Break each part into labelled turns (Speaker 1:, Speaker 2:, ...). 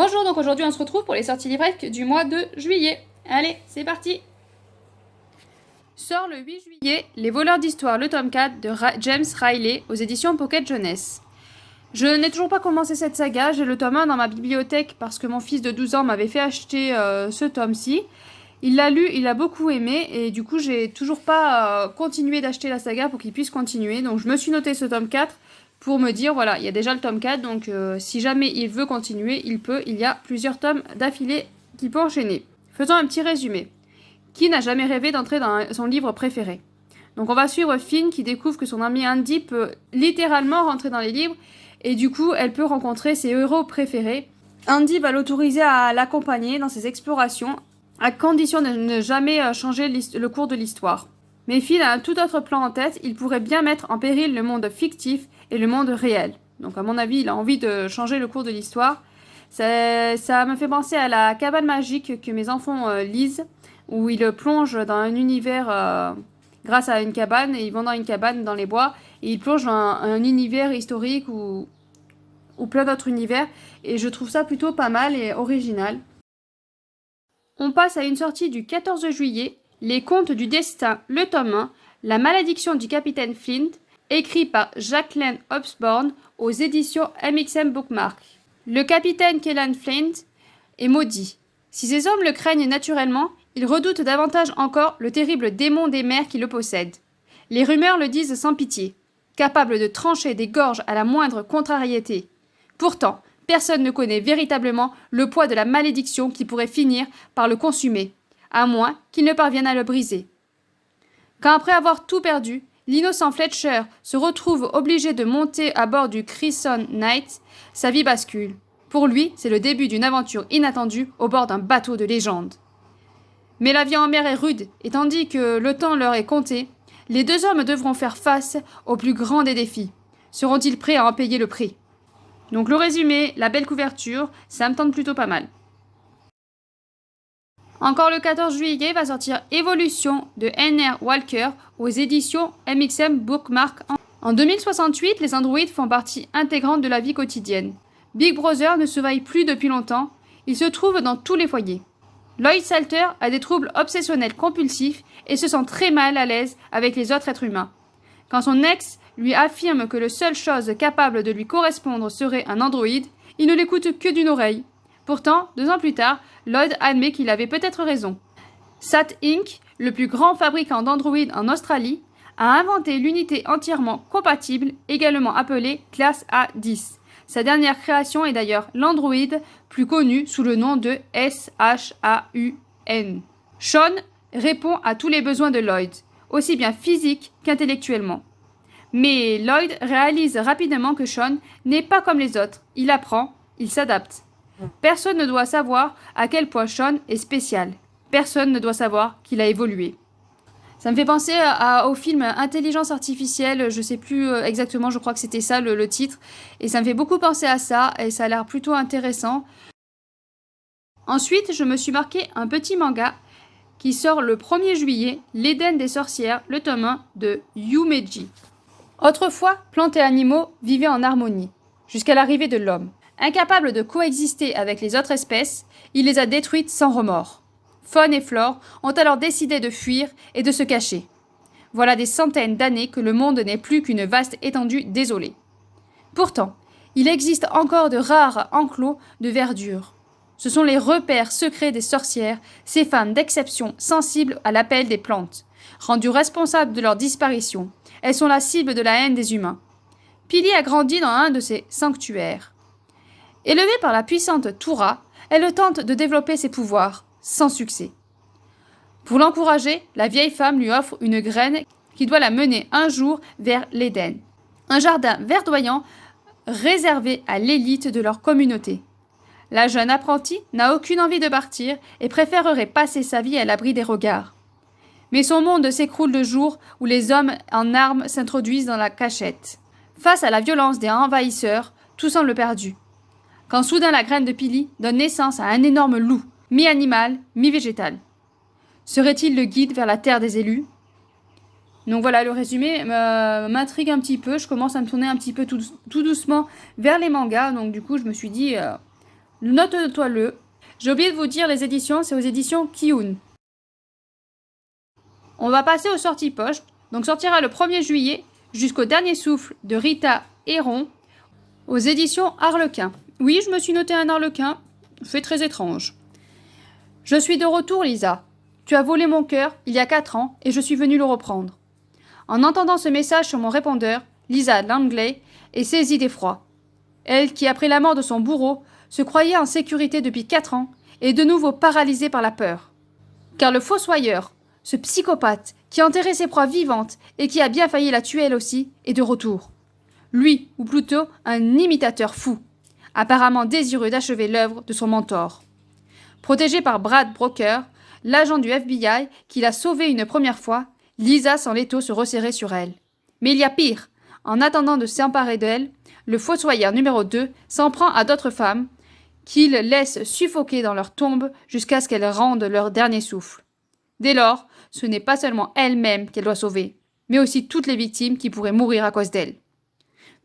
Speaker 1: Bonjour, donc aujourd'hui on se retrouve pour les sorties livresques du mois de juillet. Allez, c'est parti. Sort le 8 juillet Les voleurs d'histoire, le tome 4 de James Riley aux éditions Pocket Jeunesse. Je n'ai toujours pas commencé cette saga, j'ai le tome 1 dans ma bibliothèque parce que mon fils de 12 ans m'avait fait acheter ce tome-ci. Il l'a lu, il a beaucoup aimé et du coup j'ai toujours pas continué d'acheter la saga pour qu'il puisse continuer. Donc je me suis noté ce tome 4 pour me dire, voilà, il y a déjà le tome 4, donc si jamais il veut continuer, il peut. Il y a plusieurs tomes d'affilée qu'il peut enchaîner. Faisons un petit résumé. Qui n'a jamais rêvé d'entrer dans son livre préféré? Donc on va suivre Finn qui découvre que son amie Andy peut littéralement rentrer dans les livres et du coup elle peut rencontrer ses héros préférés. Andy va l'autoriser à l'accompagner dans ses explorations à condition de ne jamais changer le cours de l'histoire. Mais Finn a un tout autre plan en tête, il pourrait bien mettre en péril le monde fictif et le monde réel. Donc à mon avis, il a envie de changer le cours de l'histoire. Ça me fait penser à la cabane magique que mes enfants lisent, où ils plongent dans un univers grâce à une cabane, et ils vont dans une cabane dans les bois, et ils plongent dans un univers historique ou plein d'autres univers, et je trouve ça plutôt pas mal et original. On passe à une sortie du 14 juillet, Les Contes du Destin, le tome 1, La malédiction du capitaine Flint, écrit par Jacqueline Hobsbawm aux éditions MXM Bookmark. Le capitaine Kellan Flint est maudit. Si ces hommes le craignent naturellement, ils redoutent davantage encore le terrible démon des mers qui le possède. Les rumeurs le disent sans pitié, capable de trancher des gorges à la moindre contrariété. Pourtant, personne ne connaît véritablement le poids de la malédiction qui pourrait finir par le consumer, à moins qu'il ne parvienne à le briser. Quand après avoir tout perdu, l'innocent Fletcher se retrouve obligé de monter à bord du Crimson Knight, sa vie bascule. Pour lui, c'est le début d'une aventure inattendue au bord d'un bateau de légende. Mais la vie en mer est rude, et tandis que le temps leur est compté, les deux hommes devront faire face au plus grand des défis. Seront-ils prêts à en payer le prix? Donc le résumé, la belle couverture, ça me tente plutôt pas mal. Encore le 14 juillet va sortir Évolution de N.R. Walker aux éditions MXM Bookmark. En 2068, les androïdes font partie intégrante de la vie quotidienne. Big Brother ne surveille plus depuis longtemps, il se trouve dans tous les foyers. Lloyd Salter a des troubles obsessionnels compulsifs et se sent très mal à l'aise avec les autres êtres humains. Quand son ex lui affirme que la seule chose capable de lui correspondre serait un androïde, il ne l'écoute que d'une oreille. Pourtant, 2 ans plus tard, Lloyd admet qu'il avait peut-être raison. SAT Inc., le plus grand fabricant d'androïdes en Australie, a inventé l'unité entièrement compatible, également appelée classe A10. Sa dernière création est d'ailleurs l'androïde, plus connu sous le nom de SHAUN. Sean répond à tous les besoins de Lloyd, aussi bien physiques qu'intellectuellement. Mais Lloyd réalise rapidement que Sean n'est pas comme les autres, il apprend, il s'adapte. Personne ne doit savoir à quel point Sean est spécial. Personne ne doit savoir qu'il a évolué. Ça me fait penser au film Intelligence artificielle, je sais plus exactement, je crois que c'était ça le titre. Et ça me fait beaucoup penser à ça, et ça a l'air plutôt intéressant. Ensuite, je me suis marqué un petit manga qui sort le 1er juillet, L'Éden des sorcières, le tome 1 de Yumeji. Autrefois, plantes et animaux vivaient en harmonie, jusqu'à l'arrivée de l'homme. Incapable de coexister avec les autres espèces, il les a détruites sans remords. Faune et flore ont alors décidé de fuir et de se cacher. Voilà des centaines d'années que le monde n'est plus qu'une vaste étendue désolée. Pourtant, il existe encore de rares enclos de verdure. Ce sont les repères secrets des sorcières, ces femmes d'exception sensibles à l'appel des plantes. Rendues responsables de leur disparition, elles sont la cible de la haine des humains. Pili a grandi dans un de ces sanctuaires. Élevée par la puissante Toura, elle tente de développer ses pouvoirs, sans succès. Pour l'encourager, la vieille femme lui offre une graine qui doit la mener un jour vers l'Éden, un jardin verdoyant réservé à l'élite de leur communauté. La jeune apprentie n'a aucune envie de partir et préférerait passer sa vie à l'abri des regards. Mais son monde s'écroule le jour où les hommes en armes s'introduisent dans la cachette. Face à la violence des envahisseurs, tout semble perdu. Quand soudain la graine de Pili donne naissance à un énorme loup, mi-animal, mi-végétal. Serait-il le guide vers la terre des élus? Donc voilà, le résumé m'intrigue un petit peu. Je commence à me tourner un petit peu tout doucement vers les mangas. Donc du coup, je me suis dit, Note-toi-le. J'ai oublié de vous dire les éditions, c'est aux éditions Kiun. On va passer aux sorties poche. Donc sortira le 1er juillet jusqu'au dernier souffle de Rita Héron aux éditions Harlequin. Oui, je me suis noté un Harlequin. Fait très étrange. Je suis de retour, Lisa. Tu as volé mon cœur il y a 4 ans et je suis venue le reprendre. En entendant ce message sur mon répondeur, Lisa Langley est saisie d'effroi. Elle, qui après la mort de son bourreau, se croyait en sécurité depuis 4 ans, est de nouveau paralysée par la peur. Car le fossoyeur, ce psychopathe qui a enterré ses proies vivantes et qui a bien failli la tuer elle aussi, est de retour. Lui, ou plutôt un imitateur fou, apparemment désireux d'achever l'œuvre de son mentor. Protégée par Brad Broker, l'agent du FBI qui l'a sauvée une première fois, Lisa sent l'étau se resserrer sur elle. Mais il y a pire. En attendant de s'emparer d'elle, le fossoyeur numéro 2 s'en prend à d'autres femmes qu'il laisse suffoquer dans leur tombe jusqu'à ce qu'elles rendent leur dernier souffle. Dès lors, ce n'est pas seulement elle-même qu'elle doit sauver, mais aussi toutes les victimes qui pourraient mourir à cause d'elle.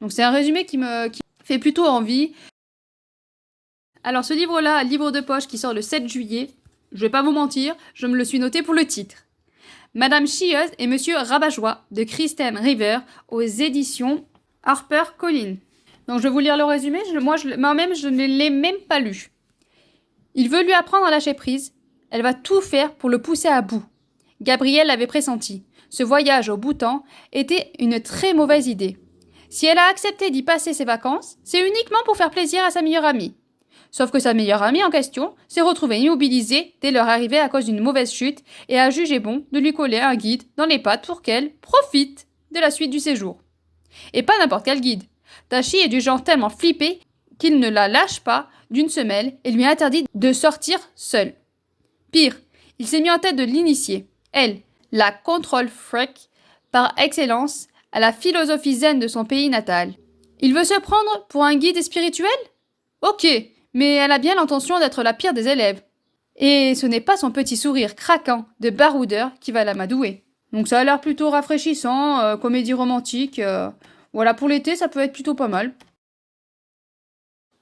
Speaker 1: Donc c'est un résumé qui me fait plutôt envie. Alors ce livre-là, livre de poche qui sort le 7 juillet, je vais pas vous mentir, je me le suis noté pour le titre. Madame Chieuse et Monsieur Rabat-Joie de Kristen River aux éditions HarperCollins. Donc je vais vous lire le résumé, moi-même je ne l'ai même pas lu. Il veut lui apprendre à lâcher prise, elle va tout faire pour le pousser à bout. Gabrielle l'avait pressenti, ce voyage au Bhoutan était une très mauvaise idée. Si elle a accepté d'y passer ses vacances, c'est uniquement pour faire plaisir à sa meilleure amie. Sauf que sa meilleure amie en question s'est retrouvée immobilisée dès leur arrivée à cause d'une mauvaise chute et a jugé bon de lui coller un guide dans les pattes pour qu'elle profite de la suite du séjour. Et pas n'importe quel guide. Tashi est du genre tellement flippé qu'il ne la lâche pas d'une semelle et lui interdit de sortir seule. Pire, il s'est mis en tête de l'initier. Elle, la control freak par excellence, à la philosophie zen de son pays natal. Il veut se prendre pour un guide spirituel ? Ok, mais elle a bien l'intention d'être la pire des élèves. Et ce n'est pas son petit sourire craquant de baroudeur qui va l'amadouer. Donc ça a l'air plutôt rafraîchissant, comédie romantique. Voilà, pour l'été, ça peut être plutôt pas mal.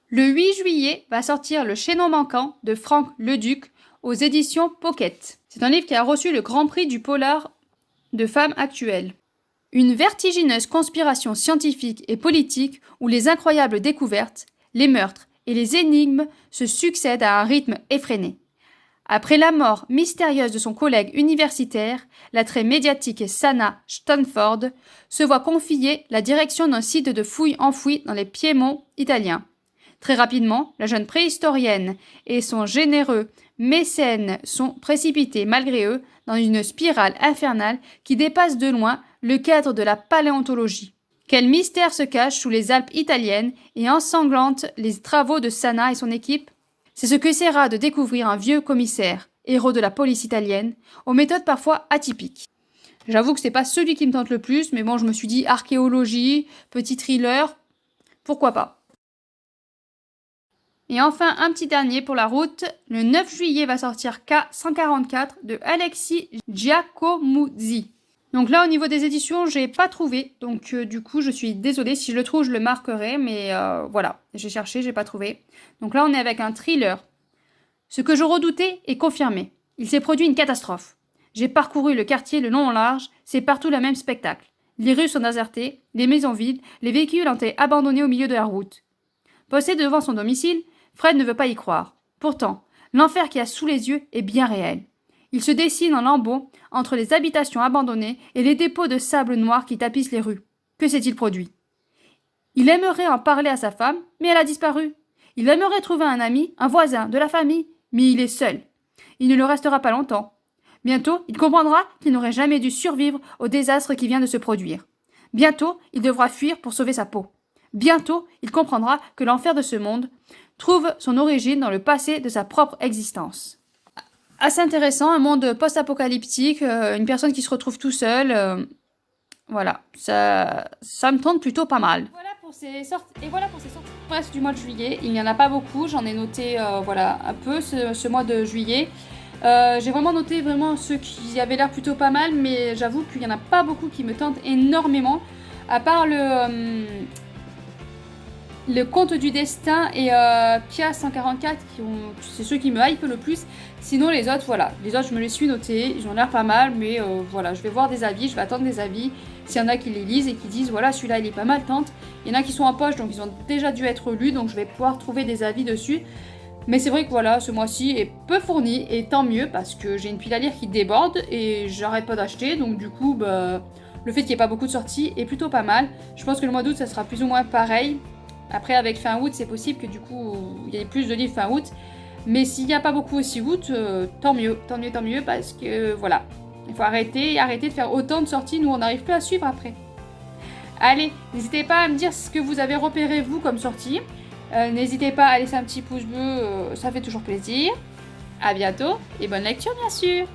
Speaker 1: Le 8 juillet va sortir Le Chaînon manquant de Franck Leduc aux éditions Pocket. C'est un livre qui a reçu le Grand Prix du polar de femmes actuelles. Une vertigineuse conspiration scientifique et politique où les incroyables découvertes, les meurtres et les énigmes se succèdent à un rythme effréné. Après la mort mystérieuse de son collègue universitaire, la très médiatique Sana Stanford se voit confier la direction d'un site de fouilles enfoui dans les Piémonts italiens. Très rapidement, la jeune préhistorienne et son généreux mécène sont précipités malgré eux dans une spirale infernale qui dépasse de loin le cadre de la paléontologie. Quel mystère se cache sous les Alpes italiennes et ensanglante les travaux de Sana et son équipe ? C'est ce qu'essaiera de découvrir un vieux commissaire, héros de la police italienne, aux méthodes parfois atypiques. J'avoue que c'est pas celui qui me tente le plus, mais bon, je me suis dit archéologie, petit thriller, pourquoi pas. Et enfin, un petit dernier pour la route, le 9 juillet va sortir K144 de Alexis Giacomuzzi. Donc là, au niveau des éditions, j'ai pas trouvé. Donc du coup, je suis désolée. Si je le trouve, je le marquerai. Mais voilà, j'ai cherché, j'ai pas trouvé. Donc là, on est avec un thriller. Ce que je redoutais est confirmé. Il s'est produit une catastrophe. J'ai parcouru le quartier le long en large. C'est partout le même spectacle. Les rues sont désertées, les maisons vides, les véhicules ont été abandonnés au milieu de la route. Posté devant son domicile, Fred ne veut pas y croire. Pourtant, l'enfer qu'il a sous les yeux est bien réel. Il se dessine en lambeaux entre les habitations abandonnées et les dépôts de sable noir qui tapissent les rues. Que s'est-il produit ? Il aimerait en parler à sa femme, mais elle a disparu. Il aimerait trouver un ami, un voisin, de la famille, mais il est seul. Il ne le restera pas longtemps. Bientôt, il comprendra qu'il n'aurait jamais dû survivre au désastre qui vient de se produire. Bientôt, il devra fuir pour sauver sa peau. Bientôt, il comprendra que l'enfer de ce monde trouve son origine dans le passé de sa propre existence. Assez intéressant, un monde post-apocalyptique, une personne qui se retrouve tout seul. Voilà, ça me tente plutôt pas mal. Voilà pour ces sorties. Et voilà pour ces sorties presse du mois de juillet. Il n'y en a pas beaucoup, j'en ai noté voilà, un peu ce mois de juillet. J'ai vraiment noté ceux qui avaient l'air plutôt pas mal, mais j'avoue qu'il n'y en a pas beaucoup qui me tentent énormément, à part Le Conte du Destin et Kia 144, c'est ceux qui me hype le plus. Sinon les autres, voilà, les autres je me les suis notés, ils ont l'air pas mal, mais voilà, je vais voir des avis, je vais attendre des avis. S'il y en a qui les lisent et qui disent voilà celui-là il est pas mal tente. Il y en a qui sont en poche donc ils ont déjà dû être lus, donc je vais pouvoir trouver des avis dessus. Mais c'est vrai que voilà, ce mois-ci est peu fourni et tant mieux parce que j'ai une pile à lire qui déborde et j'arrête pas d'acheter, donc du coup bah, le fait qu'il n'y ait pas beaucoup de sorties est plutôt pas mal. Je pense que le mois d'août ça sera plus ou moins pareil. Après, avec fin août, c'est possible que du coup, il y ait plus de livres fin août. Mais s'il n'y a pas beaucoup aussi août, tant mieux, parce que voilà. Il faut arrêter de faire autant de sorties, nous on n'arrive plus à suivre après. Allez, n'hésitez pas à me dire ce que vous avez repéré vous comme sortie. N'hésitez pas à laisser un petit pouce bleu, ça fait toujours plaisir. À bientôt et bonne lecture bien sûr.